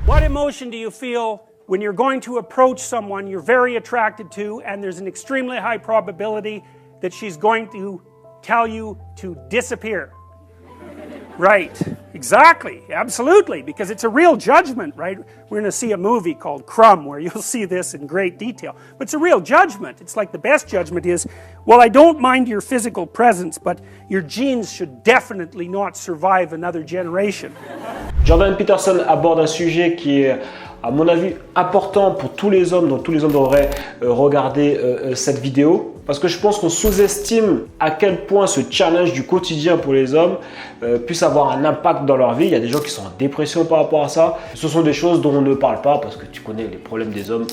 What emotion do you feel when you're going to approach someone you're very attracted to and there's an extremely high probability that she's going to tell you to disappear? Right, exactly, absolutely, because it's a real judgment, right? We're going to see a movie called Crumb where you'll see this in great detail. But it's a real judgment. It's like the best judgment is, well, I don't mind your physical presence, but your genes should definitely not survive another generation. Jordan Peterson aborde un sujet qui est, à mon avis, important pour tous les hommes, donc tous les hommes devraient regarder cette vidéo. Parce que je pense qu'on sous-estime à quel point ce challenge du quotidien pour les hommes puisse avoir un impact dans leur vie. Il y a des gens qui sont en dépression par rapport à ça. Ce sont des choses dont on ne parle pas parce que tu connais les problèmes des hommes,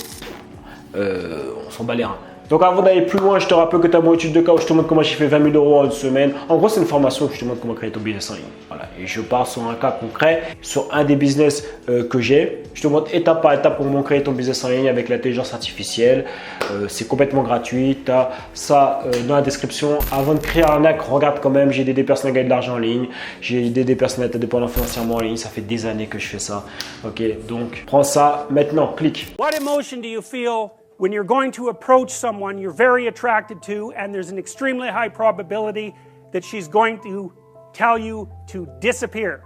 on s'en bat les reins. Donc avant d'aller plus loin, je te rappelle que tu as mon étude de cas où je te montre comment j'ai fait 20 000 € en une semaine. En gros, c'est une formation où je te montre comment créer ton business en ligne. Voilà. Et je pars sur un cas concret, sur un des business que j'ai. Je te montre étape par étape comment créer ton business en ligne avec l'intelligence artificielle. C'est complètement gratuit. Tu as ça dans la description. Avant de créer un arnaque, regarde quand même. J'ai aidé des personnes à gagner de l'argent en ligne. J'ai aidé des personnes à être indépendants financièrement en ligne. Ça fait des années que je fais ça. Ok, donc prends ça maintenant, clique. What emotion do you feel when you're going to approach someone you're very attracted to and there's an extremely high probability that she's going to tell you to disappear?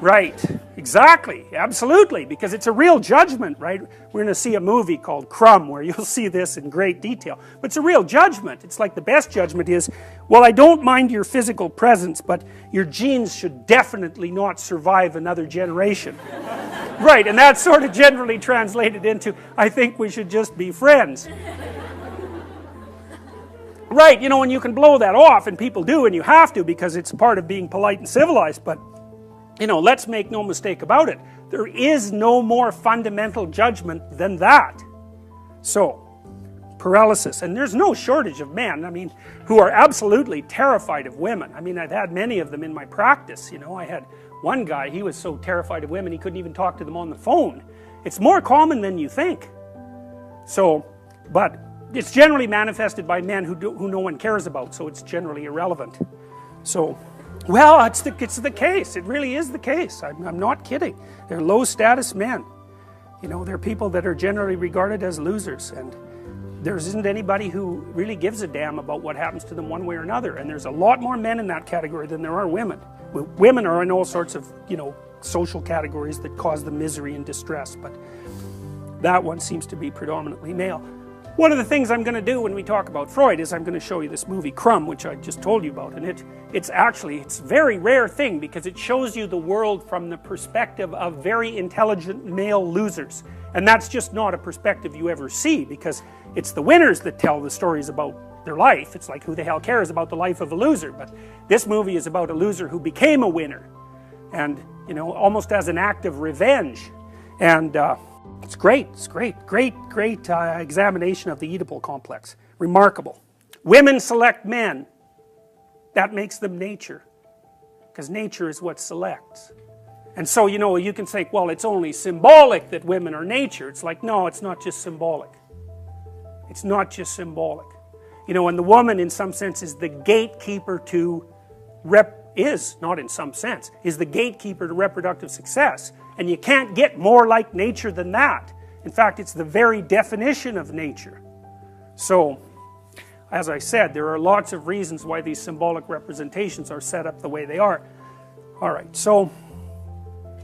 Right, exactly, absolutely, because it's a real judgment, right? We're going to see a movie called Crumb where you'll see this in great detail. But it's a real judgment. It's like the best judgment is, well, I don't mind your physical presence, but your genes should definitely not survive another generation. Right, and that's sort of generally translated into, I think we should just be friends. Right, you know, and you can blow that off, and people do, and you have to because it's part of being polite and civilized, but you know, let's make no mistake about it. There is no more fundamental judgment than that. So, paralysis. And there's no shortage of men, I mean, who are absolutely terrified of women. I mean, I've had many of them in my practice. You know, I had one guy, he was so terrified of women he couldn't even talk to them on the phone. It's more common than you think. So, but it's generally manifested by men who no one cares about, so it's generally irrelevant. So, well, it's the case. It really is the case. I'm not kidding. They're low-status men. You know, they're people that are generally regarded as losers, and there isn't anybody who really gives a damn about what happens to them one way or another. And there's a lot more men in that category than there are women. Women are in all sorts of, you know, social categories that cause them misery and distress, but that one seems to be predominantly male. One of the things I'm going to do when we talk about Freud is I'm going to show you this movie Crumb, which I just told you about, and it's a very rare thing because it shows you the world from the perspective of very intelligent male losers, and that's just not a perspective you ever see because it's the winners that tell the stories about their life. It's like, who the hell cares about the life of a loser? But this movie is about a loser who became a winner, and you know, almost as an act of revenge, and it's great, great examination of the Oedipal complex. Remarkable. Women select men. That makes them nature. Because nature is what selects. And so, you know, you can say, well, it's only symbolic that women are nature. It's like, no, it's not just symbolic. It's not just symbolic. You know, and the woman, in some sense, is the gatekeeper to not in some sense, is the gatekeeper to reproductive success. And you can't get more like nature than that. In fact, it's the very definition of nature. So, as I said, there are lots of reasons why these symbolic representations are set up the way they are. Alright, so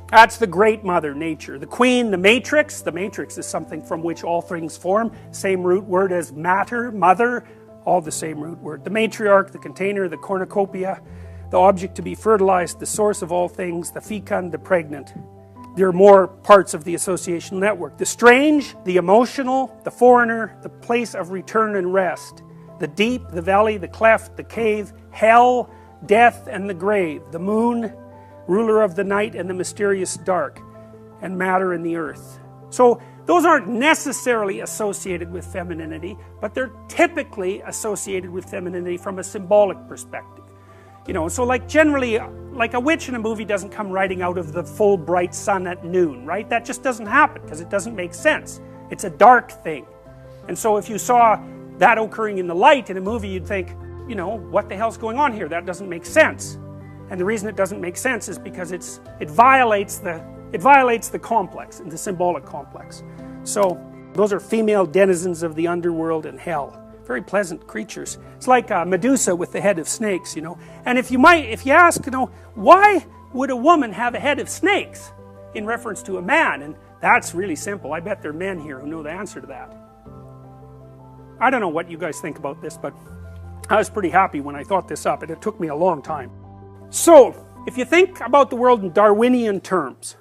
that's the great mother, nature. The queen, the matrix. The matrix is something from which all things form. Same root word as matter, mother, all the same root word. The matriarch, the container, the cornucopia, the object to be fertilized, the source of all things, the fecund, the pregnant. There are more parts of the associational network. The strange, the emotional, the foreigner, the place of return and rest. The deep, the valley, the cleft, the cave, hell, death, and the grave. The moon, ruler of the night and the mysterious dark, and matter and the earth. So those aren't necessarily associated with femininity, but they're typically associated with femininity from a symbolic perspective. You know, so like generally, like a witch in a movie doesn't come riding out of the full bright sun at noon, right? That just doesn't happen because it doesn't make sense. It's a dark thing. And so if you saw that occurring in the light in a movie, you'd think, you know, what the hell's going on here? That doesn't make sense. And the reason it doesn't make sense is because it violates the It violates the complex, the symbolic complex. So those are female denizens of the underworld and hell. Very pleasant creatures. It's like Medusa with the head of snakes, you know. And if you ask, you know, why would a woman have a head of snakes in reference to a man? And that's really simple. I bet there are men here who know the answer to that. I don't know what you guys think about this, but I was pretty happy when I thought this up, and it took me a long time. So, if you think about the world in Darwinian terms,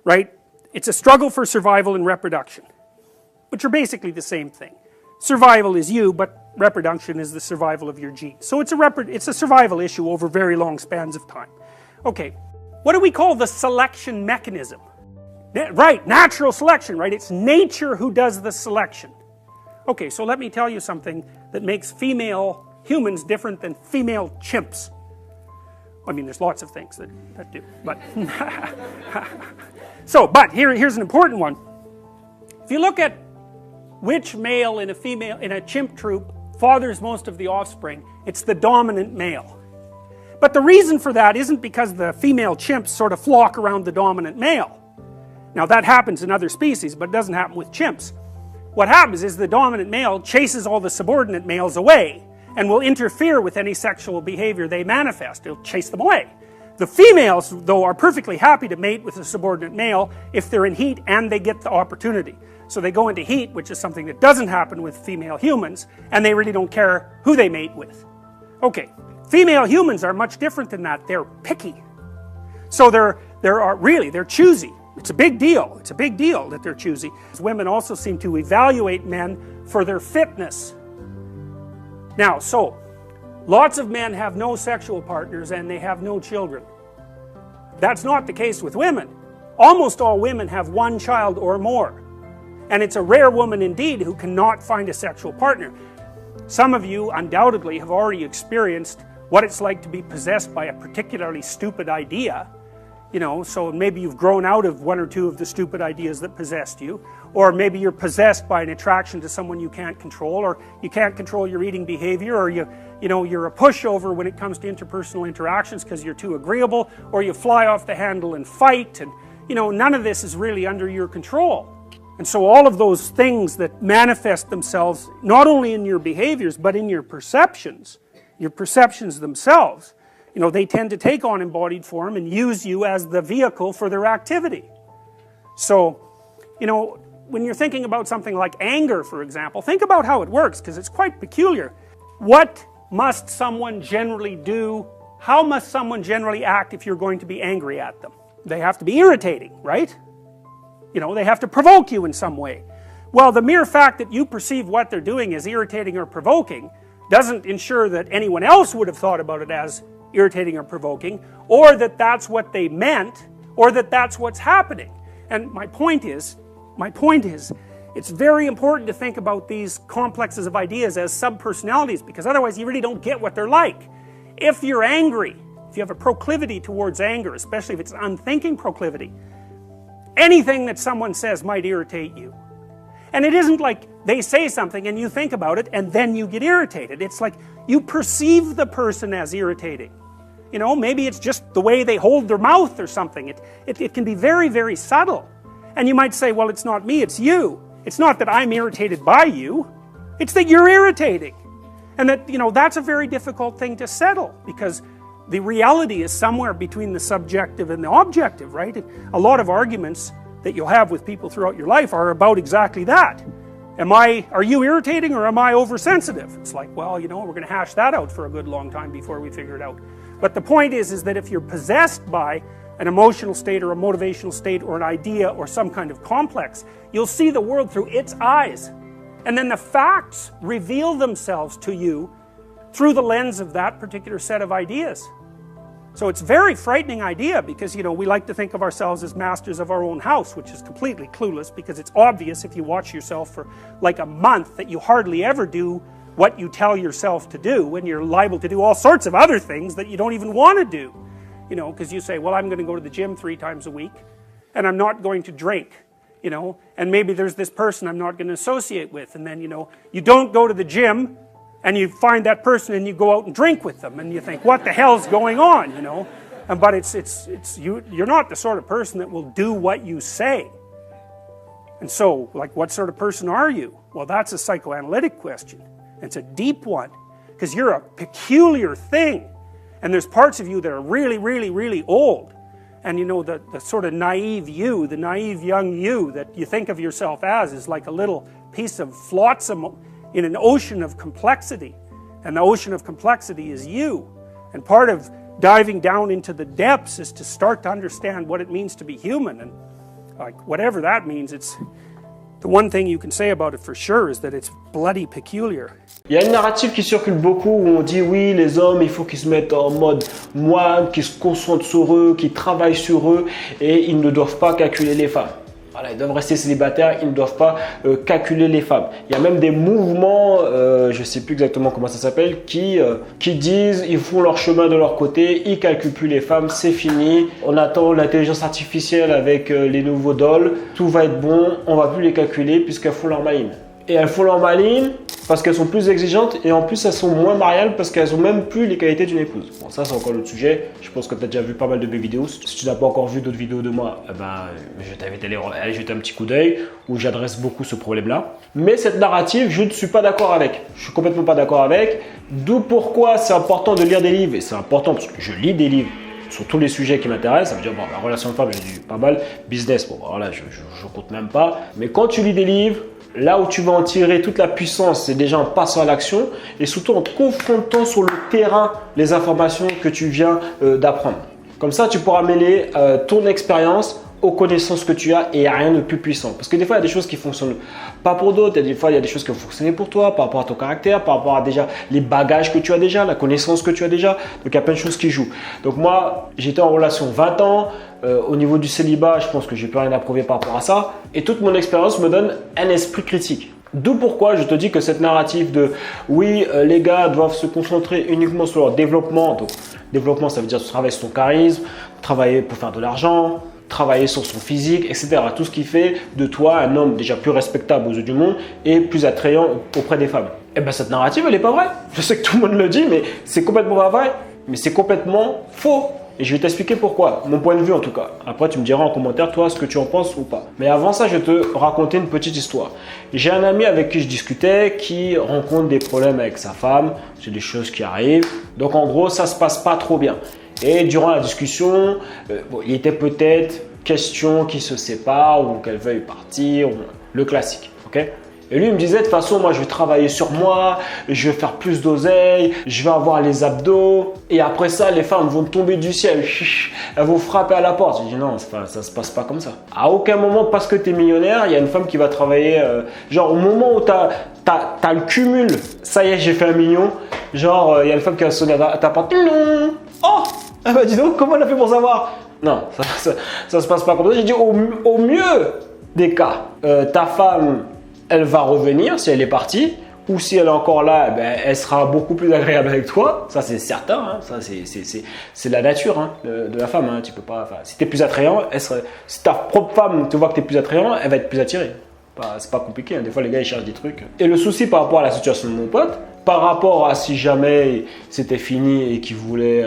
right, it's a struggle for survival and reproduction, which are basically the same thing. Survival is you, but reproduction is the survival of your genes. So it's a survival issue over very long spans of time. Okay, what do we call the selection mechanism? Right, natural selection, right? It's nature who does the selection. Okay, so let me tell you something that makes female humans different than female chimps. I mean, there's lots of things that do, but... but here's an important one. If you look at which male in a chimp troop fathers most of the offspring, it's the dominant male. But the reason for that isn't because the female chimps sort of flock around the dominant male. Now that happens in other species, but it doesn't happen with chimps. What happens is the dominant male chases all the subordinate males away and will interfere with any sexual behavior they manifest. It'll chase them away. The females, though, are perfectly happy to mate with a subordinate male if they're in heat and they get the opportunity. So they go into heat, which is something that doesn't happen with female humans, and they really don't care who they mate with. Okay, female humans are much different than that. They're picky. So they're choosy. It's a big deal. It's a big deal that they're choosy. Women also seem to evaluate men for their fitness. Now, so, lots of men have no sexual partners and they have no children. That's not the case with women. Almost all women have one child or more. And it's a rare woman indeed who cannot find a sexual partner. Some of you undoubtedly have already experienced what it's like to be possessed by a particularly stupid idea. You know, so maybe you've grown out of one or two of the stupid ideas that possessed you, or maybe you're possessed by an attraction to someone you can't control, or you can't control your eating behavior, or you're a pushover when it comes to interpersonal interactions because you're too agreeable, or you fly off the handle and fight, and you know, none of this is really under your control. And so all of those things that manifest themselves not only in your behaviors but in your perceptions themselves, you know, they tend to take on embodied form and use you as the vehicle for their activity. So, you know, when you're thinking about something like anger, for example, think about how it works, because it's quite peculiar. What must someone generally do? How must someone generally act if you're going to be angry at them? They have to be irritating, right? You know, they have to provoke you in some way. Well, the mere fact that you perceive what they're doing as irritating or provoking doesn't ensure that anyone else would have thought about it as irritating or provoking, or that that's what they meant, or that that's what's happening. And my point is, it's very important to think about these complexes of ideas as subpersonalities, because otherwise you really don't get what they're like. If you're angry, if you have a proclivity towards anger, especially if it's an unthinking proclivity, anything that someone says might irritate you. And it isn't like they say something and you think about it and then you get irritated. It's like you perceive the person as irritating. You know, maybe it's just the way they hold their mouth or something. It can be very, very subtle. And you might say, well, it's not me, it's you. It's not that I'm irritated by you. It's that you're irritating. And that, you know, that's a very difficult thing to settle, because the reality is somewhere between the subjective and the objective, right? A lot of arguments that you'll have with people throughout your life are about exactly that. Are you irritating or am I oversensitive? It's like, well, you know, we're going to hash that out for a good long time before we figure it out. But the point is that if you're possessed by an emotional state or a motivational state or an idea or some kind of complex, you'll see the world through its eyes. And then the facts reveal themselves to you through the lens of that particular set of ideas. So it's a very frightening idea, because, you know, we like to think of ourselves as masters of our own house, which is completely clueless, because it's obvious if you watch yourself for like a month that you hardly ever do what you tell yourself to do, and you're liable to do all sorts of other things that you don't even want to do. You know, because you say, well, I'm going to go to the gym 3 times a week, and I'm not going to drink, you know, and maybe there's this person I'm not going to associate with, and then, you know, you don't go to the gym, and you find that person and you go out and drink with them, and you think, what the hell's going on, you know? but you're not the sort of person that will do what you say. And so, like, what sort of person are you? Well, that's a psychoanalytic question. It's a deep one, because you're a peculiar thing. And there's parts of you that are really, really, really old. And you know, the sort of naive you, the naive young you that you think of yourself as is like a little piece of flotsam in an ocean of complexity. And the ocean of complexity is you. And part of diving down into the depths is to start to understand what it means to be human. And like, whatever that means, it's the one thing you can say about it for sure is that it's bloody peculiar. Il y a une narrative qui circule beaucoup où on dit oui, les hommes, il faut qu'ils se mettent en mode moine, qu'ils se concentrent sur eux, qu'ils travaillent sur eux et ils ne doivent pas calculer les femmes. Voilà, ils doivent rester célibataires, ils ne doivent pas calculer les femmes. Il y a même des mouvements, je ne sais plus exactement comment ça s'appelle, qui disent ils font leur chemin de leur côté, ils ne calculent plus les femmes, c'est fini. On attend l'intelligence artificielle avec les nouveaux dolls, tout va être bon, on ne va plus les calculer puisqu'elles font leur maline. Et elles font leur maline parce qu'elles sont plus exigeantes et en plus elles sont moins mariales parce qu'elles n'ont même plus les qualités d'une épouse. Bon, ça c'est encore l'autre sujet. Je pense que tu as déjà vu pas mal de mes vidéos. Si tu n'as pas encore vu d'autres vidéos de moi, je t'invite à aller jeter un petit coup d'œil où j'adresse beaucoup ce problème-là. Mais cette narrative, je ne suis pas d'accord avec. Je suis complètement pas d'accord avec. D'où pourquoi c'est important de lire des livres. Et c'est important parce que je lis des livres sur tous les sujets qui m'intéressent. Ça veut dire, bon, la relation de femme, j'ai lu pas mal. Business, bon, voilà, je compte même pas. Mais quand tu lis des livres, là où tu vas en tirer toute la puissance, c'est déjà en passant à l'action et surtout en te confrontant sur le terrain les informations que tu viens d'apprendre. Comme ça, tu pourras mêler ton expérience aux connaissances que tu as et il n'y a rien de plus puissant. Parce que des fois, il y a des choses qui ne fonctionnent pas pour d'autres. Des fois, il y a des choses qui vont fonctionner pour toi par rapport à ton caractère, par rapport à déjà les bagages que tu as déjà, la connaissance que tu as déjà. Donc, il y a plein de choses qui jouent. Donc, moi, j'étais en relation 20 ans. Au niveau du célibat, je pense que j'ai plus rien à prouver par rapport à ça. Et toute mon expérience me donne un esprit critique. D'où pourquoi je te dis que cette narrative de oui, les gars doivent se concentrer uniquement sur leur développement. Donc, développement, ça veut dire travailler sur son charisme, travailler pour faire de l'argent, travailler sur son physique, etc. Tout ce qui fait de toi un homme déjà plus respectable aux yeux du monde et plus attrayant auprès des femmes. Et bien cette narrative, elle n'est pas vraie. Je sais que tout le monde le dit, mais c'est complètement pas vrai. Mais c'est complètement faux. Et je vais t'expliquer pourquoi, mon point de vue en tout cas. Après, tu me diras en commentaire, toi, ce que tu en penses ou pas. Mais avant ça, je vais te raconter une petite histoire. J'ai un ami avec qui je discutais qui rencontre des problèmes avec sa femme. C'est des choses qui arrivent. Donc, en gros, ça ne se passe pas trop bien. Et durant la discussion, il était peut-être question qu'ils se séparent ou qu'elle veuille partir, le classique. Okay. Et lui, il me disait, de toute façon, moi, je vais travailler sur moi, je vais faire plus d'oseille, je vais avoir les abdos. Et après ça, les femmes vont tomber du ciel, elles vont frapper à la porte. Je dis non, ça ne se passe pas comme ça. À aucun moment, parce que tu es millionnaire, il y a une femme qui va travailler. Genre, au moment où tu as le cumul, ça y est, j'ai fait 1 million. Genre, il y a une femme qui va sonner à ta porte. Oh, ah bah dis donc, comment elle a fait pour savoir? Non, ça se passe pas comme ça. J'ai dit, au mieux des cas, ta femme, elle va revenir si elle est partie, ou si elle est encore là, ben, elle sera beaucoup plus agréable avec toi. Ça, c'est certain. Hein. Ça, c'est la nature hein, de la femme. Hein. Tu peux pas. Si tu es plus attrayant, si ta propre femme te voit que tu es plus attrayant, elle va être plus attirée. C'est pas compliqué. Hein. Des fois, les gars, ils cherchent des trucs. Et le souci par rapport à la situation de mon pote, par rapport à si jamais c'était fini et qu'il voulait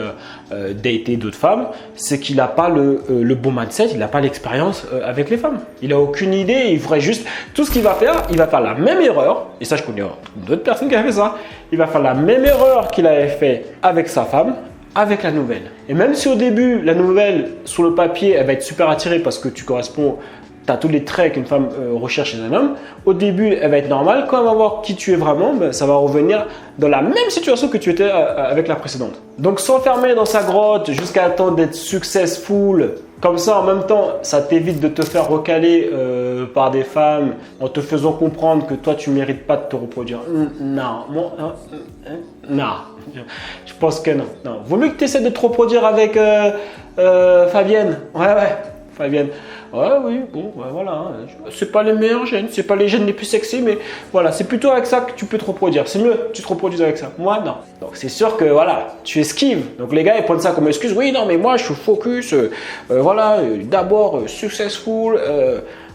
dater d'autres femmes, c'est qu'il n'a pas le bon mindset, il n'a pas l'expérience avec les femmes. Il n'a aucune idée, il ferait juste tout ce qu'il va faire la même erreur, et ça je connais d'autres personnes qui avaient fait ça, il va faire la même erreur qu'il avait fait avec sa femme, avec la nouvelle. Et même si au début, la nouvelle, sur le papier, elle va être super attirée parce que tu corresponds, tu as tous les traits qu'une femme recherche chez un homme. Au début, elle va être normale. Quand elle va voir qui tu es vraiment, ben, ça va revenir dans la même situation que tu étais avec la précédente. Donc, s'enfermer dans sa grotte jusqu'à attendre d'être successful, comme ça, en même temps, ça t'évite de te faire recaler par des femmes en te faisant comprendre que toi, tu ne mérites pas de te reproduire. Non. Je pense que non. Vaut mieux que tu essaies de te reproduire avec Fabienne. Ouais. Fabienne. Ouais, oui, bon, ouais, voilà. Hein. C'est pas les meilleurs gènes, c'est pas les gènes les plus sexy, mais voilà, c'est plutôt avec ça que tu peux te reproduire. C'est mieux que tu te reproduises avec ça. Moi, non. Donc, c'est sûr que voilà, tu esquives. Donc, les gars, ils prennent ça comme excuse. Oui, non, mais moi, je suis focus. Voilà, d'abord, successful.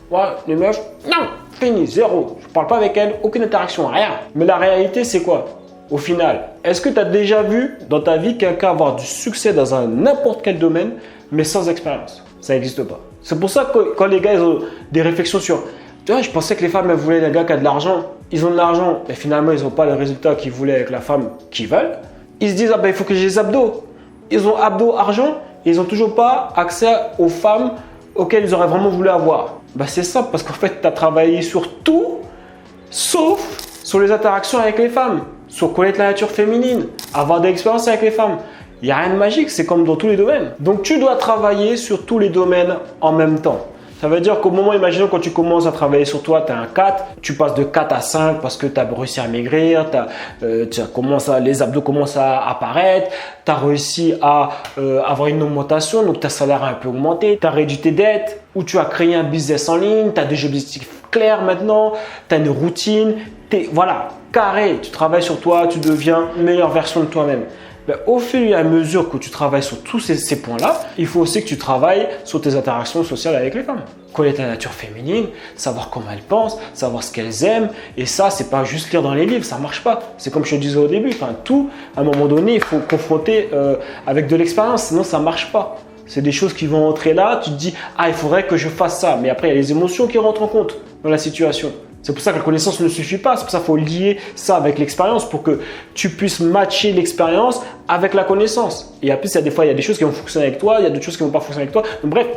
Voilà, les meufs, non, fini, zéro. Je parle pas avec elles, aucune interaction, rien. Mais la réalité, c'est quoi? au final, est-ce que tu as déjà vu dans ta vie quelqu'un avoir du succès dans n'importe quel domaine, mais sans expérience? Ça n'existe pas. C'est pour ça que quand les gars ils ont des réflexions sur tu vois, je pensais que les femmes elles voulaient les gars qui ont de l'argent. Ils ont de l'argent, mais finalement ils n'ont pas le résultat qu'ils voulaient avec la femme qu'ils veulent. Ils se disent, ah ben il faut que j'ai des abdos. Ils ont abdos, argent, et ils n'ont toujours pas accès aux femmes auxquelles ils auraient vraiment voulu avoir. Ben, c'est simple, parce qu'en fait, tu as travaillé sur tout, sauf sur les interactions avec les femmes, sur connaître la nature féminine, avoir de l'expérience avec les femmes. Il n'y a rien de magique, c'est comme dans tous les domaines. Donc, tu dois travailler sur tous les domaines en même temps. Ça veut dire qu'au moment, imaginons quand tu commences à travailler sur toi, tu as un 4, tu passes de 4 à 5 parce que tu as réussi à maigrir, les abdos commencent à apparaître, tu as réussi à avoir une augmentation, donc ta salaire a un peu augmenté, tu as réduit tes dettes, ou tu as créé un business en ligne, tu as des objectifs clairs maintenant, tu as une routine, voilà, carré, tu travailles sur toi, tu deviens une meilleure version de toi-même. Ben, au fur et à mesure que tu travailles sur tous ces points-là, il faut aussi que tu travailles sur tes interactions sociales avec les femmes. Connaître la nature féminine, savoir comment elles pensent, savoir ce qu'elles aiment. Et ça, c'est pas juste lire dans les livres, ça marche pas. C'est comme je te disais au début, tout, à un moment donné, il faut confronter avec de l'expérience, sinon ça marche pas. C'est des choses qui vont entrer là, tu te dis, ah, il faudrait que je fasse ça. Mais après, il y a les émotions qui rentrent en compte dans la situation. C'est pour ça que la connaissance ne suffit pas. C'est pour ça qu'il faut lier ça avec l'expérience pour que tu puisses matcher l'expérience avec la connaissance. Et en plus, des fois, il y a des choses qui vont fonctionner avec toi, il y a d'autres choses qui ne vont pas fonctionner avec toi. Donc, bref,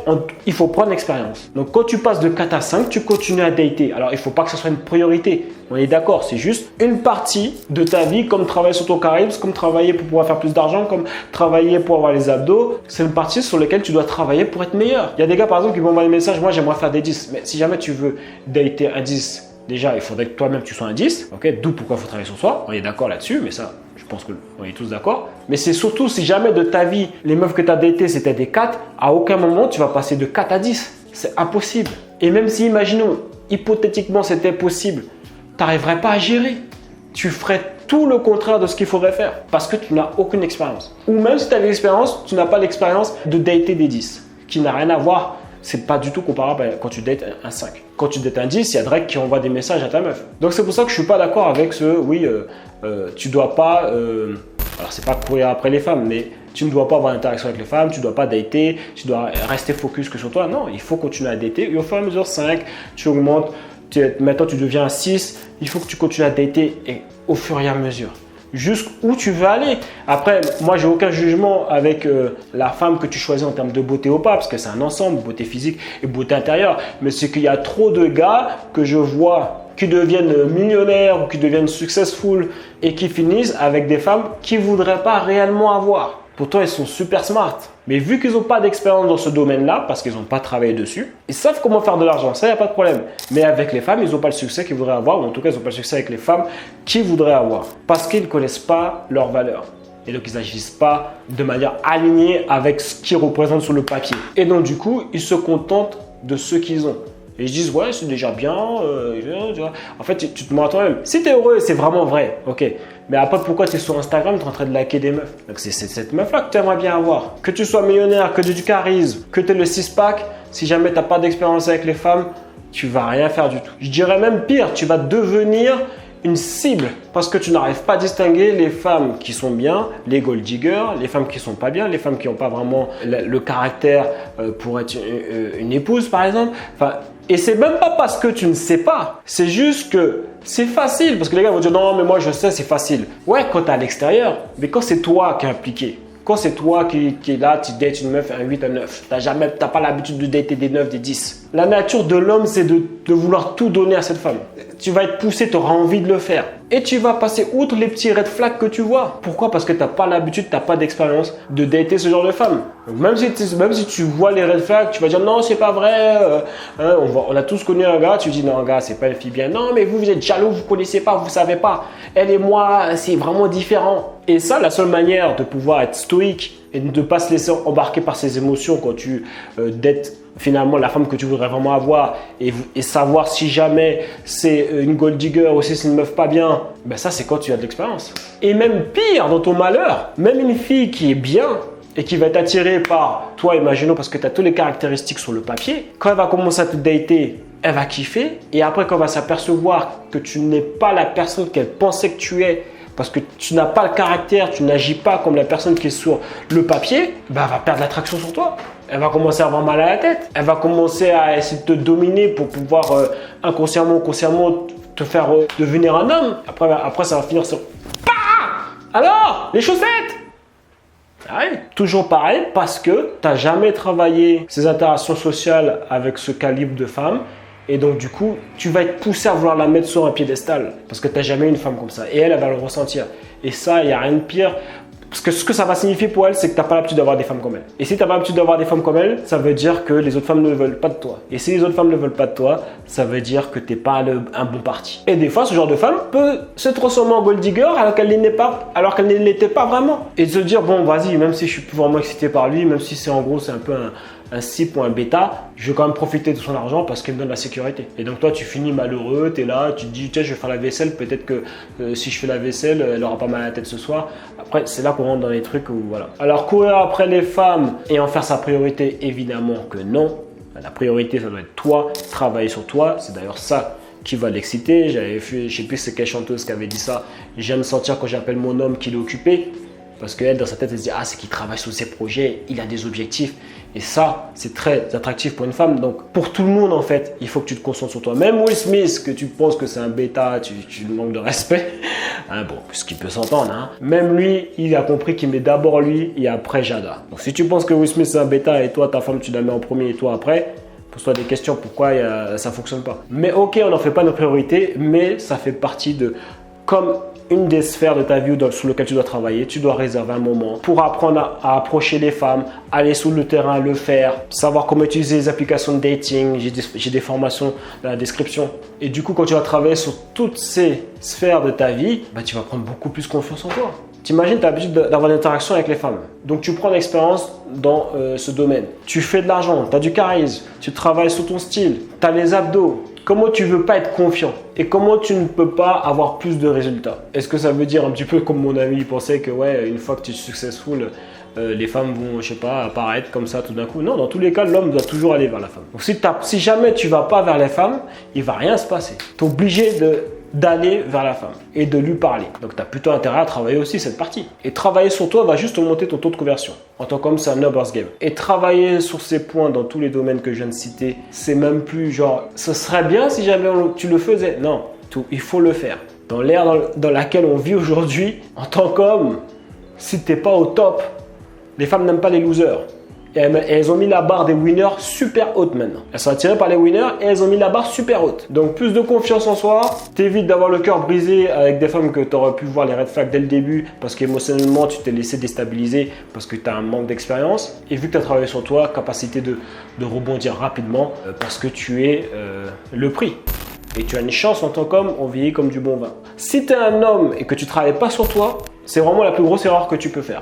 il faut prendre l'expérience. Donc, quand tu passes de 4 à 5, tu continues à dater. Alors, il ne faut pas que ce soit une priorité. On est d'accord, c'est juste une partie de ta vie, comme travailler sur ton charisme, comme travailler pour pouvoir faire plus d'argent, comme travailler pour avoir les abdos. C'est une partie sur laquelle tu dois travailler pour être meilleur. Il y a des gars, par exemple, qui vont m'envoyer des messages, moi, j'aimerais faire des 10. Mais si jamais tu veux dater un 10, déjà, il faudrait que toi-même tu sois un 10, ok? D'où pourquoi il faut travailler sur soi. On est d'accord là-dessus, mais ça, je pense qu'on est tous d'accord. Mais c'est surtout si jamais de ta vie, les meufs que tu as datées, c'était des 4, à aucun moment tu vas passer de 4 à 10. C'est impossible. Et même si, imaginons, hypothétiquement c'était possible, tu n'arriverais pas à gérer. Tu ferais tout le contraire de ce qu'il faudrait faire parce que tu n'as aucune expérience. Ou même si tu as de l'expérience, tu n'as pas l'expérience de dater des 10, qui n'a rien à voir. C'est pas du tout comparable quand tu dates un 5. Quand tu dates un 10, il y a Drake qui envoie des messages à ta meuf. Donc c'est pour ça que je suis pas d'accord avec tu dois pas, alors c'est pas courir après les femmes, mais tu ne dois pas avoir d'interaction avec les femmes, tu dois pas dater, tu dois rester focus que sur toi. Non, il faut continuer à dater et au fur et à mesure 5, tu augmentes, maintenant tu deviens un 6, il faut que tu continues à dater et au fur et à mesure. Jusqu'où tu veux aller. Après, moi, j'ai aucun jugement avec la femme que tu choisis en termes de beauté ou pas, parce que c'est un ensemble, beauté physique et beauté intérieure. Mais c'est qu'il y a trop de gars que je vois qui deviennent millionnaires ou qui deviennent successful et qui finissent avec des femmes qu'ils ne voudraient pas réellement avoir. Pourtant, ils sont super smart. Mais vu qu'ils n'ont pas d'expérience dans ce domaine-là, parce qu'ils n'ont pas travaillé dessus, ils savent comment faire de l'argent, ça, il n'y a pas de problème. Mais avec les femmes, ils n'ont pas le succès qu'ils voudraient avoir, ou en tout cas, ils n'ont pas le succès avec les femmes qu'ils voudraient avoir. Parce qu'ils ne connaissent pas leurs valeurs. Et donc, ils n'agissent pas de manière alignée avec ce qu'ils représentent sur le papier. Et donc, du coup, ils se contentent de ce qu'ils ont. Et ils se disent, ouais, c'est déjà bien. Tu vois. En fait, tu te mens à toi-même. Si tu es heureux, c'est vraiment vrai. Ok. Mais après, pourquoi tu es sur Instagram, tu es en train de liker des meufs? Donc, c'est cette meuf-là que tu aimerais bien avoir. Que tu sois millionnaire, que tu aies du charisme, que tu aies le 6-pack, si jamais tu n'as pas d'expérience avec les femmes, tu vas rien faire du tout. Je dirais même pire, tu vas devenir une cible parce que tu n'arrives pas à distinguer les femmes qui sont bien, les gold diggers, les femmes qui sont pas bien, les femmes qui n'ont pas vraiment le caractère pour être une épouse par exemple. Enfin, et c'est même pas parce que tu ne sais pas, c'est juste que c'est facile parce que les gars vont dire non mais moi je sais c'est facile. Ouais quand tu es à l'extérieur, mais quand c'est toi qui es impliqué. Quand c'est toi qui est là, tu dates une meuf, un 8, un 9. T'as pas l'habitude de dater des 9, des 10. La nature de l'homme, c'est de vouloir tout donner à cette femme. Tu vas être poussé, tu auras envie de le faire. Et tu vas passer outre les petits red flags que tu vois. Pourquoi? Parce que tu n'as pas l'habitude, tu n'as pas d'expérience de dater ce genre de femme. Donc même si tu vois les red flags, tu vas dire non, c'est pas vrai. On a tous connu un gars, tu dis non, gars, c'est pas une fille bien. Non, mais vous êtes jaloux, vous connaissez pas, vous savez pas. Elle et moi, c'est vraiment différent. Et ça, la seule manière de pouvoir être stoïque et de ne pas se laisser embarquer par ses émotions quand tu dates finalement la femme que tu voudrais vraiment avoir et savoir si jamais c'est une gold digger ou si c'est une meuf pas bien, ben ça c'est quand tu as de l'expérience. Et même pire, dans ton malheur, même une fille qui est bien et qui va être attirée par toi, imaginons parce que tu as toutes les caractéristiques sur le papier, quand elle va commencer à te dater, elle va kiffer et après quand elle va s'apercevoir que tu n'es pas la personne qu'elle pensait que tu es parce que tu n'as pas le caractère, tu n'agis pas comme la personne qui est sur le papier, bah, elle va perdre l'attraction sur toi. Elle va commencer à avoir mal à la tête. Elle va commencer à essayer de te dominer pour pouvoir inconsciemment ou consciemment te faire devenir un homme. Après, ça va finir sur... Alors, les chaussettes! Ah ouais. Toujours pareil, parce que tu n'as jamais travaillé ces interactions sociales avec ce calibre de femme. Et donc, du coup, tu vas être poussé à vouloir la mettre sur un piédestal. Parce que tu n'as jamais eu une femme comme ça. Et elle va le ressentir. Et ça, il n'y a rien de pire. Parce que ce que ça va signifier pour elle, c'est que tu n'as pas l'habitude d'avoir des femmes comme elle. Et si tu n'as pas l'habitude d'avoir des femmes comme elle, ça veut dire que les autres femmes ne veulent pas de toi. Et si les autres femmes ne veulent pas de toi, ça veut dire que tu n'es pas un bon parti. Et des fois, ce genre de femme peut se transformer en gold digger alors qu'elle ne l'était pas vraiment. Et se dire, bon, vas-y, même si je suis plus vraiment excité par lui, même si c'est en gros, c'est un peu un cible ou un bêta, je vais quand même profiter de son argent parce qu'il me donne la sécurité. Et donc toi, tu finis malheureux, tu es là, tu te dis, tiens, je vais faire la vaisselle, peut-être que si je fais la vaisselle, elle aura pas mal à la tête ce soir. Après, c'est là qu'on rentre dans les trucs où voilà. Alors, courir après les femmes et en faire sa priorité, évidemment que non. La priorité, ça doit être toi, travailler sur toi. C'est d'ailleurs ça qui va l'exciter. J'avais fait, je sais plus c'est quelle chanteuse qui avait dit ça. J'aime sentir quand j'appelle mon homme qu'il est occupé. Parce qu'elle, dans sa tête, elle se dit, ah, c'est qu'il travaille sur ses projets, il a des objectifs. Et ça, c'est très attractif pour une femme. Donc, pour tout le monde, en fait, il faut que tu te concentres sur toi. Même Will Smith, que tu penses que c'est un bêta, tu manques de respect. Hein, bon, ce qui peut s'entendre. Hein. Même lui, il a compris qu'il met d'abord lui et après Jada. Donc, si tu penses que Will Smith, c'est un bêta et toi, ta femme, tu la mets en premier et toi après, pose-toi des questions. Pourquoi ça ne fonctionne pas? Mais ok, on n'en fait pas nos priorités, mais ça fait partie de... Comme une des sphères de ta vie sur laquelle tu dois travailler, tu dois réserver un moment pour apprendre à approcher les femmes, aller sur le terrain, le faire, savoir comment utiliser les applications de dating. J'ai des formations dans la description. Et du coup, quand tu vas travailler sur toutes ces sphères de ta vie, bah, tu vas prendre beaucoup plus confiance en toi. T'imagines, tu as l'habitude d'avoir des interactions avec les femmes. Donc, tu prends l'expérience dans ce domaine. Tu fais de l'argent, tu as du charisme, tu travailles sur ton style, tu as les abdos. Comment tu veux pas être confiant et comment tu ne peux pas avoir plus de résultats? Est-ce que ça veut dire un petit peu comme mon ami il pensait que ouais, une fois que tu es successful, les femmes vont, je sais pas, apparaître comme ça tout d'un coup? Non, dans tous les cas, l'homme doit toujours aller vers la femme. Donc si jamais tu vas pas vers les femmes, il va rien se passer. Tu es obligé d'aller vers la femme et de lui parler. Donc, tu as plutôt intérêt à travailler aussi cette partie. Et travailler sur toi va juste augmenter ton taux de conversion. En tant qu'homme, c'est un numbers game. Et travailler sur ces points dans tous les domaines que je viens de citer, c'est même plus genre, ce serait bien si jamais tu le faisais. Non, il faut le faire. Dans l'ère dans laquelle on vit aujourd'hui, en tant qu'homme, si tu n'es pas au top, les femmes n'aiment pas les losers. Et elles ont mis la barre des winners super haute maintenant. Elles sont attirées par les winners et elles ont mis la barre super haute. Donc plus de confiance en soi, t'évites d'avoir le cœur brisé avec des femmes que tu aurais pu voir les red flags dès le début parce qu'émotionnellement tu t'es laissé déstabiliser parce que tu as un manque d'expérience. Et vu que tu as travaillé sur toi, capacité de rebondir rapidement parce que tu es le prix. Et tu as une chance en tant qu'homme, on vieillit comme du bon vin. Si tu es un homme et que tu ne travailles pas sur toi, c'est vraiment la plus grosse erreur que tu peux faire.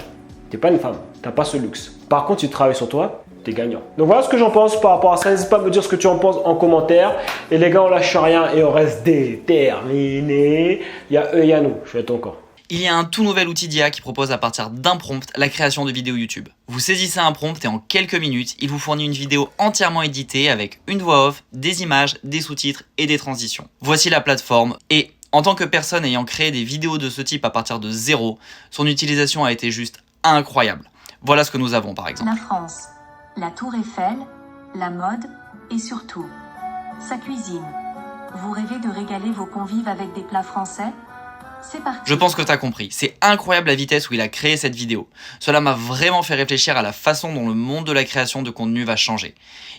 Tu n'es pas une femme, tu n'as pas ce luxe. Par contre, si tu travailles sur toi, tu es gagnant. Donc voilà ce que j'en pense par rapport à ça. N'hésite pas à me dire ce que tu en penses en commentaire. Et les gars, on lâche rien et on reste déterminés. Il y a eux et il y a nous. Je vais être encore. Il y a un tout nouvel outil d'IA qui propose à partir d'un prompt la création de vidéos YouTube. Vous saisissez un prompt et en quelques minutes, il vous fournit une vidéo entièrement éditée avec une voix off, des images, des sous-titres et des transitions. Voici la plateforme et en tant que personne ayant créé des vidéos de ce type à partir de zéro, son utilisation a été juste incroyable. Voilà ce que nous avons par exemple. La France, la Tour Eiffel, la mode et surtout, sa cuisine. Vous rêvez de régaler vos convives avec des plats français ? C'est parti. Je pense que t'as compris, c'est incroyable la vitesse où il a créé cette vidéo. Cela m'a vraiment fait réfléchir à la façon dont le monde de la création de contenu va changer.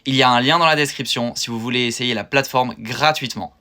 Il y a un lien dans la description si vous voulez essayer la plateforme gratuitement.